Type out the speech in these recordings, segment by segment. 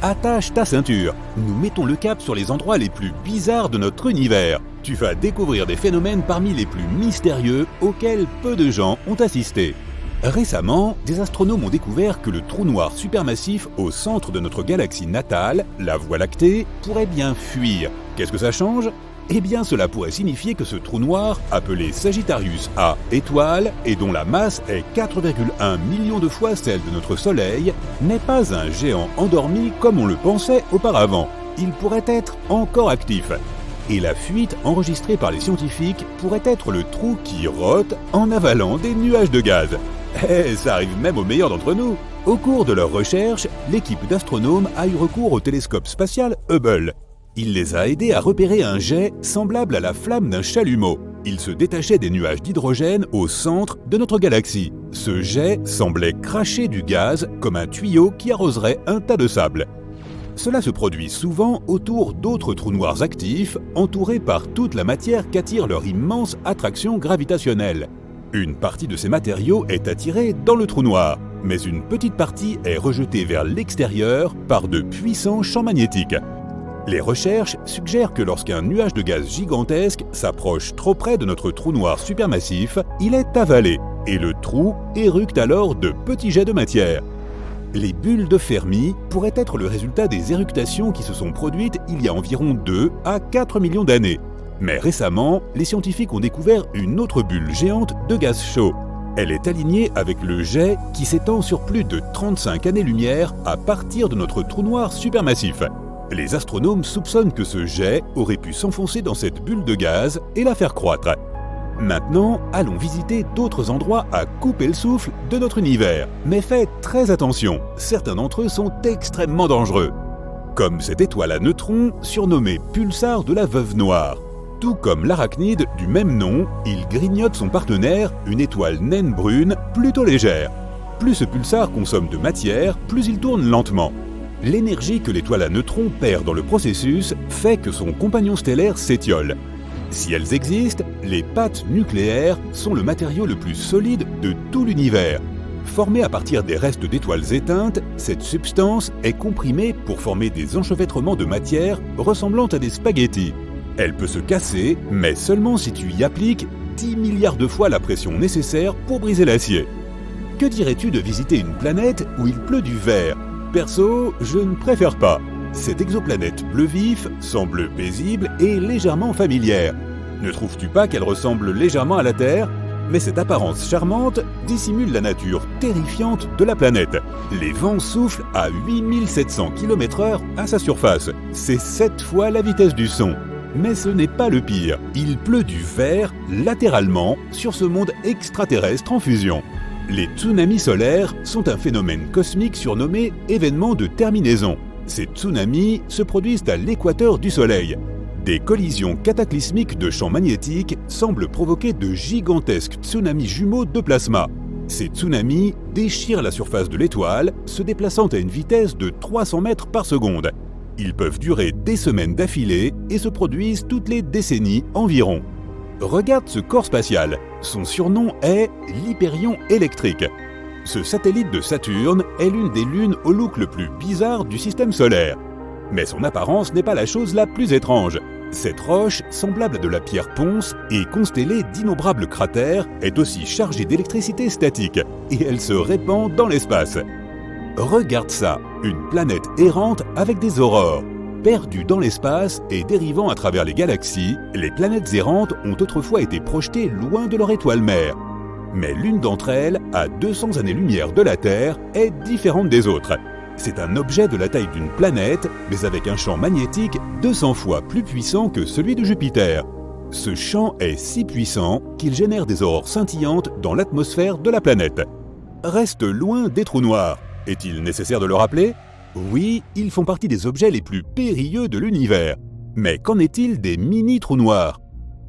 Attache ta ceinture, nous mettons le cap sur les endroits les plus bizarres de notre univers. Tu vas découvrir des phénomènes parmi les plus mystérieux auxquels peu de gens ont assisté. Récemment, des astronomes ont découvert que le trou noir supermassif au centre de notre galaxie natale, la Voie lactée, pourrait bien fuir. Qu'est-ce que ça change ? Eh bien, cela pourrait signifier que ce trou noir, appelé Sagittarius A étoile, et dont la masse est 4,1 millions de fois celle de notre Soleil, n'est pas un géant endormi comme on le pensait auparavant. Il pourrait être encore actif. Et la fuite enregistrée par les scientifiques pourrait être le trou qui rote en avalant des nuages de gaz. Eh, ça arrive même aux meilleurs d'entre nous. Au cours de leurs recherches, l'équipe d'astronomes a eu recours au télescope spatial Hubble. Il les a aidés à repérer un jet semblable à la flamme d'un chalumeau. Il se détachait des nuages d'hydrogène au centre de notre galaxie. Ce jet semblait cracher du gaz comme un tuyau qui arroserait un tas de sable. Cela se produit souvent autour d'autres trous noirs actifs, entourés par toute la matière qu'attire leur immense attraction gravitationnelle. Une partie de ces matériaux est attirée dans le trou noir, mais une petite partie est rejetée vers l'extérieur par de puissants champs magnétiques. Les recherches suggèrent que lorsqu'un nuage de gaz gigantesque s'approche trop près de notre trou noir supermassif, il est avalé, et le trou éructe alors de petits jets de matière. Les bulles de Fermi pourraient être le résultat des éructations qui se sont produites il y a environ 2 à 4 millions d'années. Mais récemment, les scientifiques ont découvert une autre bulle géante de gaz chaud. Elle est alignée avec le jet qui s'étend sur plus de 35 années-lumière à partir de notre trou noir supermassif. Les astronomes soupçonnent que ce jet aurait pu s'enfoncer dans cette bulle de gaz et la faire croître. Maintenant, allons visiter d'autres endroits à couper le souffle de notre univers. Mais faites très attention, certains d'entre eux sont extrêmement dangereux. Comme cette étoile à neutrons surnommée pulsar de la Veuve Noire. Tout comme l'arachnide du même nom, il grignote son partenaire, une étoile naine brune plutôt légère. Plus ce pulsar consomme de matière, plus il tourne lentement. L'énergie que l'étoile à neutrons perd dans le processus fait que son compagnon stellaire s'étiole. Si elles existent, les pattes nucléaires sont le matériau le plus solide de tout l'univers. Formée à partir des restes d'étoiles éteintes, cette substance est comprimée pour former des enchevêtrements de matière ressemblant à des spaghettis. Elle peut se casser, mais seulement si tu y appliques 10 milliards de fois la pression nécessaire pour briser l'acier. Que dirais-tu de visiter une planète où il pleut du verre ? Perso, je ne préfère pas. Cette exoplanète bleu vif semble paisible et légèrement familière. Ne trouves-tu pas qu'elle ressemble légèrement à la Terre ? Mais cette apparence charmante dissimule la nature terrifiante de la planète. Les vents soufflent à 8700 km/h à sa surface. C'est 7 fois la vitesse du son. Mais ce n'est pas le pire. Il pleut du verre latéralement sur ce monde extraterrestre en fusion. Les tsunamis solaires sont un phénomène cosmique surnommé événement de terminaison. Ces tsunamis se produisent à l'équateur du Soleil. Des collisions cataclysmiques de champs magnétiques semblent provoquer de gigantesques tsunamis jumeaux de plasma. Ces tsunamis déchirent la surface de l'étoile, se déplaçant à une vitesse de 300 mètres par seconde. Ils peuvent durer des semaines d'affilée et se produisent toutes les décennies environ. Regarde ce corps spatial. Son surnom est l'Hyperion électrique. Ce satellite de Saturne est l'une des lunes au look le plus bizarre du système solaire. Mais son apparence n'est pas la chose la plus étrange. Cette roche, semblable à de la pierre ponce et constellée d'innombrables cratères, est aussi chargée d'électricité statique et elle se répand dans l'espace. Regarde ça, une planète errante avec des aurores. Perdues dans l'espace et dérivant à travers les galaxies, les planètes errantes ont autrefois été projetées loin de leur étoile mère. Mais l'une d'entre elles, à 200 années-lumière de la Terre, est différente des autres. C'est un objet de la taille d'une planète, mais avec un champ magnétique 200 fois plus puissant que celui de Jupiter. Ce champ est si puissant qu'il génère des aurores scintillantes dans l'atmosphère de la planète. Reste loin des trous noirs. Est-il nécessaire de le rappeler ? Oui, ils font partie des objets les plus périlleux de l'univers. Mais qu'en est-il des mini-trous noirs ?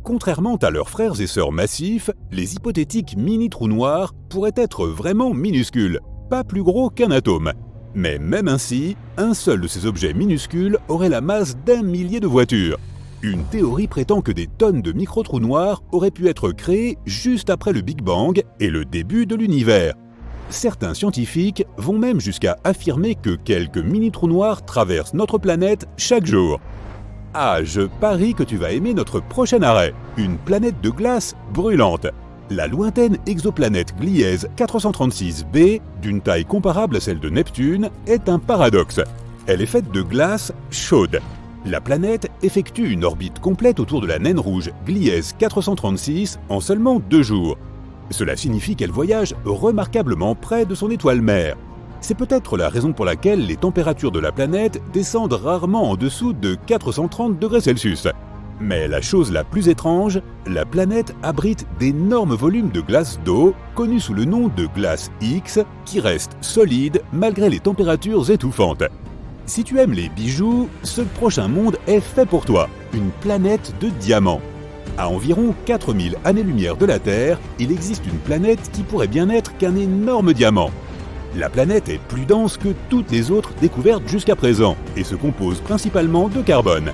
Contrairement à leurs frères et sœurs massifs, les hypothétiques mini-trous noirs pourraient être vraiment minuscules, pas plus gros qu'un atome. Mais même ainsi, un seul de ces objets minuscules aurait la masse d'1 millier de voitures. Une théorie prétend que des tonnes de micro-trous noirs auraient pu être créés juste après le Big Bang et le début de l'univers. Certains scientifiques vont même jusqu'à affirmer que quelques mini-trous noirs traversent notre planète chaque jour. Ah, je parie que tu vas aimer notre prochain arrêt, une planète de glace brûlante. La lointaine exoplanète Gliese 436b, d'une taille comparable à celle de Neptune, est un paradoxe. Elle est faite de glace chaude. La planète effectue une orbite complète autour de la naine rouge Gliese 436 en seulement 2 jours. Cela signifie qu'elle voyage remarquablement près de son étoile mère. C'est peut-être la raison pour laquelle les températures de la planète descendent rarement en dessous de 430 degrés Celsius. Mais la chose la plus étrange, la planète abrite d'énormes volumes de glace d'eau, connus sous le nom de glace X, qui restent solides malgré les températures étouffantes. Si tu aimes les bijoux, ce prochain monde est fait pour toi, une planète de diamants. À environ 4000 années-lumière de la Terre, il existe une planète qui pourrait bien être qu'un énorme diamant. La planète est plus dense que toutes les autres découvertes jusqu'à présent et se compose principalement de carbone.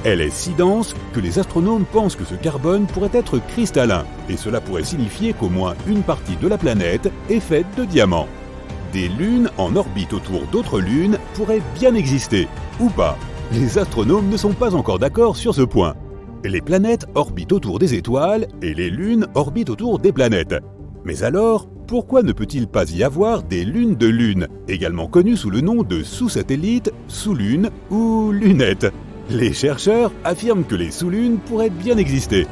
Elle est si dense que les astronomes pensent que ce carbone pourrait être cristallin, et cela pourrait signifier qu'au moins une partie de la planète est faite de diamants. Des lunes en orbite autour d'autres lunes pourraient bien exister, ou pas. Les astronomes ne sont pas encore d'accord sur ce point. Les planètes orbitent autour des étoiles et les lunes orbitent autour des planètes. Mais alors, pourquoi ne peut-il pas y avoir des lunes de lune, également connues sous le nom de sous-satellites, sous-lunes ou lunettes? Les chercheurs affirment que les sous-lunes pourraient bien exister.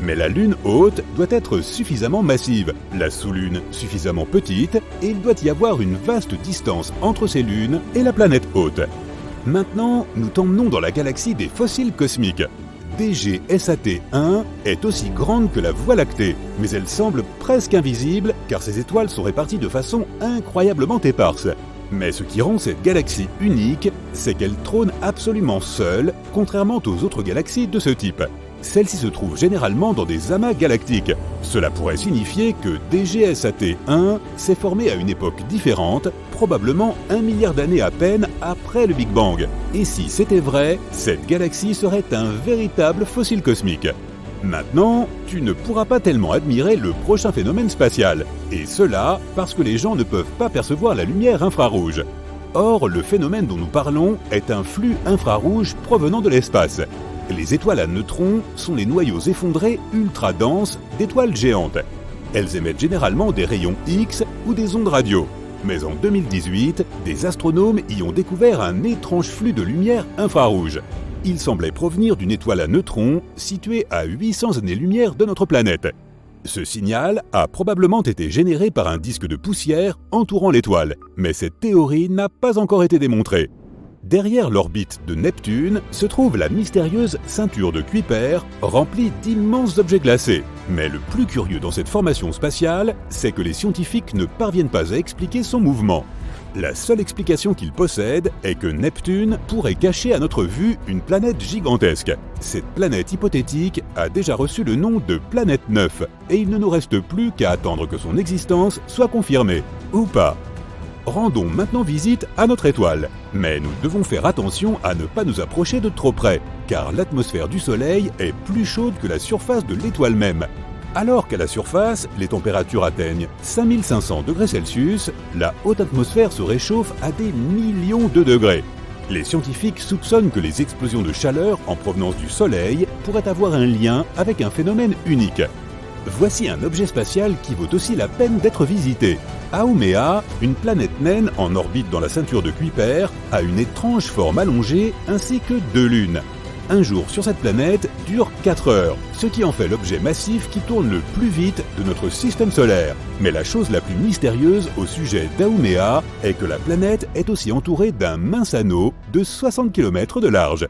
Mais la Lune haute doit être suffisamment massive, la sous-lune suffisamment petite, et il doit y avoir une vaste distance entre ces lunes et la planète haute. Maintenant, nous t'emmenons dans la galaxie des fossiles cosmiques. DGSAT-1 est aussi grande que la Voie lactée, mais elle semble presque invisible car ses étoiles sont réparties de façon incroyablement éparse. Mais ce qui rend cette galaxie unique, c'est qu'elle trône absolument seule, contrairement aux autres galaxies de ce type. Celle-ci se trouve généralement dans des amas galactiques. Cela pourrait signifier que DGSAT-1 s'est formé à une époque différente, probablement 1 milliard d'années à peine après le Big Bang. Et si c'était vrai, cette galaxie serait un véritable fossile cosmique. Maintenant, tu ne pourras pas tellement admirer le prochain phénomène spatial, et cela parce que les gens ne peuvent pas percevoir la lumière infrarouge. Or, le phénomène dont nous parlons est un flux infrarouge provenant de l'espace. Les étoiles à neutrons sont les noyaux effondrés ultra denses d'étoiles géantes. Elles émettent généralement des rayons X ou des ondes radio. Mais en 2018, des astronomes y ont découvert un étrange flux de lumière infrarouge. Il semblait provenir d'une étoile à neutrons située à 800 années-lumière de notre planète. Ce signal a probablement été généré par un disque de poussière entourant l'étoile, mais cette théorie n'a pas encore été démontrée. Derrière l'orbite de Neptune se trouve la mystérieuse ceinture de Kuiper remplie d'immenses objets glacés. Mais le plus curieux dans cette formation spatiale, c'est que les scientifiques ne parviennent pas à expliquer son mouvement. La seule explication qu'ils possèdent est que Neptune pourrait cacher à notre vue une planète gigantesque. Cette planète hypothétique a déjà reçu le nom de planète 9 et il ne nous reste plus qu'à attendre que son existence soit confirmée, ou pas. Rendons maintenant visite à notre étoile. Mais nous devons faire attention à ne pas nous approcher de trop près, car l'atmosphère du Soleil est plus chaude que la surface de l'étoile même. Alors qu'à la surface, les températures atteignent 5500 degrés Celsius, la haute atmosphère se réchauffe à des millions de degrés. Les scientifiques soupçonnent que les explosions de chaleur en provenance du Soleil pourraient avoir un lien avec un phénomène unique. Voici un objet spatial qui vaut aussi la peine d'être visité. Haumea, une planète naine en orbite dans la ceinture de Kuiper, a une étrange forme allongée ainsi que 2 lunes. Un jour sur cette planète dure 4 heures, ce qui en fait l'objet massif qui tourne le plus vite de notre système solaire. Mais la chose la plus mystérieuse au sujet d'Haumea est que la planète est aussi entourée d'un mince anneau de 60 km de large.